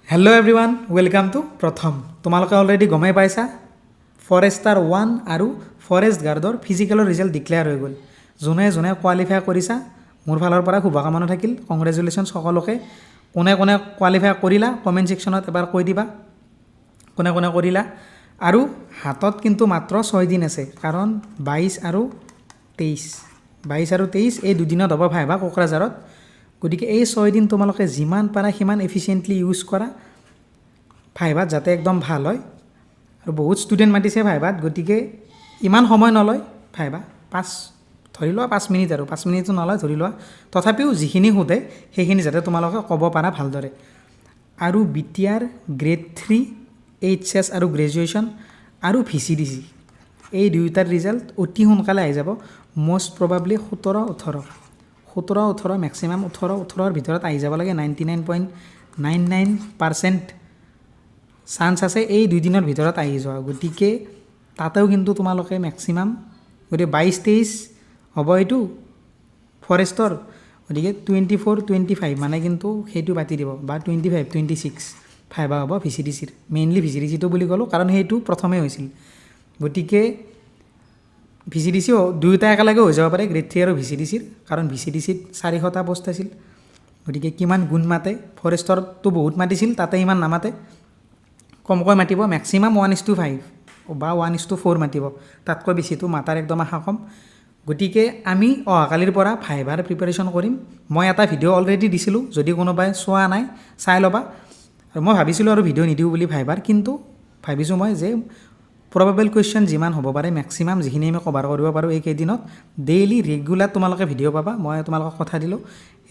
Hello' everyone welcome to প্ৰথম তোমালোকে already গমেই পাইছা ফৰেষ্টাৰ 1 আৰু ফৰেষ্ট গাৰ্ডৰ ফিজিকেলৰ ৰিজাল্ট ডিক্লেয়াৰ হৈ গ'ল। যোনে যোনে কোৱালিফাই কৰিছা মোৰ ফালৰ পৰা শুভকামনা থাকিল। কংগ্ৰেচুলেশ্যনছ সকলোকে। কোনে কোনে কোৱালিফাই কৰিলা কমেণ্ট ছেকশ্যনত এবাৰ কৈ দিবা কোনে কোনে কৰিলা। আৰু হাতত কিন্তু মাত্ৰ 6 দিন আছে, কাৰণ 22 আৰু 23 এই দুদিনত হ'ব ভাইবা কোকৰাঝাৰত। গতিকে এই 6 দিন তোমালোকে যিমান পাৰা সিমান এফিচিয়েণ্টলি ইউজ কৰা ভাইভাত, যাতে একদম ভাল হয়। আৰু বহুত ষ্টুডেণ্ট মাতিছে ভাইভাত, গতিকে ইমান সময় নলয় ভাইভা। ধৰি লোৱা 5 মিনিট, আৰু 5 মিনিটো নলয় ধৰি লোৱা। তথাপিও যিখিনি সোধে সেইখিনি যাতে তোমালোকে ক'ব পাৰা ভালদৰে। আৰু বিটিআৰ গ্ৰেড 3 এইচএছ আৰু গ্ৰেজুৱেশ্যন আৰু VCDC এই দুয়োটাৰ ৰিজাল্ট অতি সোনকালে আহি যাব। মষ্ট প্ৰবাবলি 17-18 মেক্সিমাম 18-18ৰ ভিতৰত আহি যাব লাগে। 99.99% চান্স আছে এই 2 দিনৰ ভিতৰত আহি যোৱা। গতিকে তাতেও কিন্তু তোমালোকে মেক্সিমাম, গতিকে 22-23 হ'ব এইটো ফৰেষ্টৰ, গতিকে 24-25 মানে কিন্তু সেইটো পাতি দিব, বা 25-26 ভাইবা হ'ব VCDCৰ। মেইনলি VCDCটো বুলি ক'লোঁ কাৰণ সেইটো প্ৰথমে হৈছিল। গতিকে VCDC দুয়োটা একেলগে হৈ যাব পাৰে, গ্ৰেড 3 আৰু VCDCৰ, কাৰণ VCDCত 400টা পোষ্ট আছিল। গতিকে কিমান গুণ মাতে, ফৰেষ্টৰটো বহুত মাতিছিল, তাতে ইমান নামাতে, কমকৈ মাতিব। মেক্সিমাম 1:5 বা 1:4 মাতিব, তাতকৈ বেছিটো মাতাৰ একদম আশা কম। গতিকে আমি অহাকালিৰ পৰা ভাইভাৰ প্ৰিপাৰেশ্যন কৰিম। মই এটা ভিডিঅ' অলৰেডি দিছিলোঁ, যদি কোনোবাই চোৱা নাই চাই ল'বা। আৰু মই ভাবিছিলোঁ আৰু ভিডিঅ' নিদিওঁ বুলি ভাইভাৰ, কিন্তু ভাবিছোঁ মই যে প্ৰবেবল কুৱেশ্যন যিমান হ'ব পাৰে মেক্সিমাম যিখিনি আমি কভাৰ কৰিব পাৰোঁ এইকেইদিনত ডেইলি ৰেগুলাৰ তোমালোকে ভিডিঅ' পাবা। মই তোমালোকক কথা দিলোঁ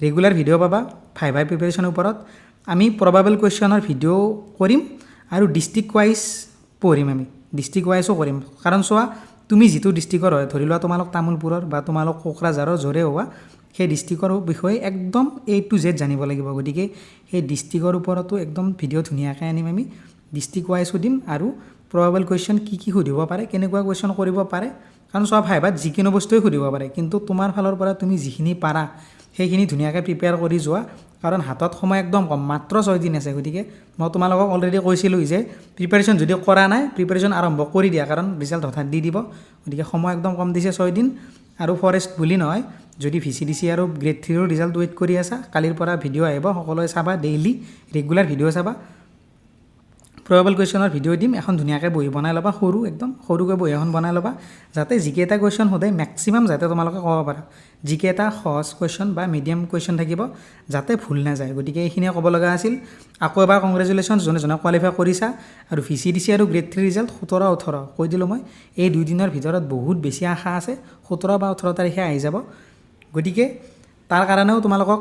ৰেগুলাৰ ভিডিঅ' পাবা ভাইভাৰ প্ৰিপাৰেশ্যনৰ ওপৰত। আমি প্ৰবেবল কুৱেশ্যনৰ ভিডিঅ' কৰিম আৰু ডিষ্ট্ৰিক্ট ৱাইজ পঢ়িম, আমি ডিষ্ট্ৰিক্ট ৱাইজো কৰিম। কাৰণ চোৱা, তুমি যিটো ডিষ্ট্ৰিক্টৰ হয়, ধৰি লোৱা তোমালোক তামোলপুৰৰ বা তোমালোক কোকৰাঝাৰৰ য'ৰে হোৱা, সেই ডিষ্ট্ৰিক্টৰ বিষয়ে একদম A to Z জানিব লাগিব। গতিকে সেই ডিষ্ট্ৰিক্টৰ ওপৰতো একদম ভিডিঅ' ধুনীয়াকৈ আনিম আমি, ডিষ্ট্ৰিক্ট ৱাইজো দিম। আৰু প্ৰবেবল কুৱেশ্যন কি কি সুধিব পাৰে, কেনেকুৱা কুৱেশ্যন কৰিব পাৰে, কাৰণ চোৱা ভাইভাত যিকোনো বস্তুৱে সুধিব পাৰে, কিন্তু তোমাৰ ফালৰ পৰা তুমি যিখিনি পাৰা সেইখিনি ধুনীয়াকৈ প্ৰিপেয়াৰ কৰি যোৱা। কাৰণ হাতত সময় একদম কম, মাত্ৰ 6 দিন আছে। গতিকে মই তোমালোকক অলৰেডি কৈছিলোঁ যে প্ৰিপেৰেশ্যন যদি কৰা নাই প্ৰিপেৰেশ্যন আৰম্ভ কৰি দিয়া, কাৰণ ৰিজাল্ট হঠাৎ দি দিব। গতিকে সময় একদম কম দিছে 6 দিন। আৰু ফৰেষ্ট বুলি নহয়, যদি VCDC আৰু গ্ৰেড 3ৰ ৰিজাল্ট ৱেইট কৰি আছা, কালিৰ পৰা ভিডিঅ' আহিব, সকলোৱে চাবা, ডেইলি ৰেগুলাৰ ভিডিঅ' চাবা। প্ৰবেবল কুৱেশ্যনৰ ভিডিঅ' দিম, এখন ধুনীয়াকৈ বহি বনাই ল'বা, একদম সৰুকৈ বহি এখন বনাই ল'বা, যাতে যিকেইটা কুৱেশ্যন সোধে মেক্সিমাম যাতে তোমালোকে ক'ব পাৰা। যিকেইটা সহজ কুৱেশ্যন বা মিডিয়াম কুৱেশ্যন থাকিব যাতে ভুল নাযায়। গতিকে এইখিনিয়ে ক'ব লগা আছিল। আকৌ এবাৰ কংগ্ৰেচুলেশ্যন যোনে যোনে কোৱালিফাই কৰিছা। আৰু VCDC আৰু গ্ৰেড 3 ৰিজাল্ট 17-18 কৈ দিলোঁ মই। এই 2 দিনৰ ভিতৰত বহুত বেছি আশা আছে, 17 বা 18 তাৰিখে আহি যাব। গতিকে তাৰ কাৰণেও তোমালোকক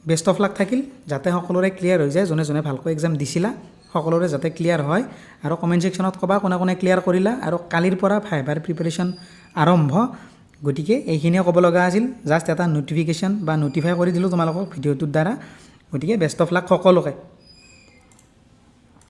বেষ্ট অফ লাক থাকিল, যাতে সকলোৰে ক্লিয়াৰ হৈ যায়। যোনে যোনে ভালকৈ এক্সাম দিছিলা সকলোৰে যাতে ক্লিয়াৰ হয়। আৰু কমেণ্ট ছেকশ্যনত ক'বা কোনে কোনে ক্লিয়াৰ কৰিলা। আৰু কালিৰ পৰা ভাইভাৰ প্ৰিপেৰেশ্যন আৰম্ভ। গতিকে এইখিনিয়ে ক'ব লগা আছিল, জাষ্ট এটা ন'টিফিকেশ্যন বা ন'টিফাই কৰি দিলোঁ তোমালোকক ভিডিঅ'টোৰ দ্বাৰা। গতিকে বেষ্ট অফ লাক সকলোকে।